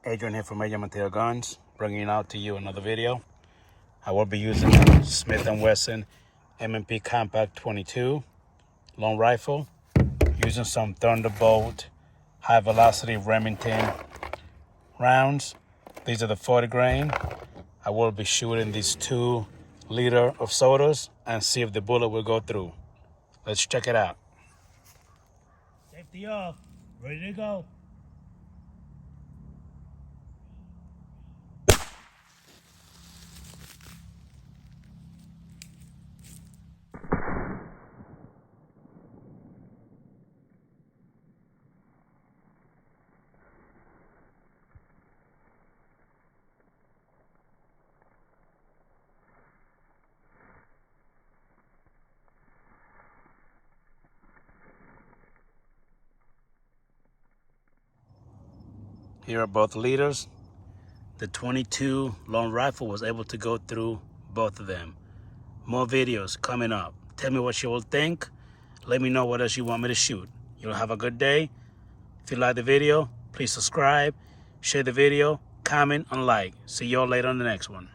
Adrian here from adrianmateogunz, bringing out to you another video. I will be using a Smith Wesson M&P Compact 22 long rifle, using some Thunderbolt high velocity Remington rounds. These are the 40 grain. I will be shooting these 2 liters of sodas and see if the bullet will go through. Let's check it out. Safety off, ready to go. Here are both liters. The 22 long rifle was able to go through both of them. More videos coming up. Tell me what you will think. Let me know what else you want me to shoot. You'll have a good day. If you like the video, please subscribe, share the video, comment, and like. See y'all later on the next one.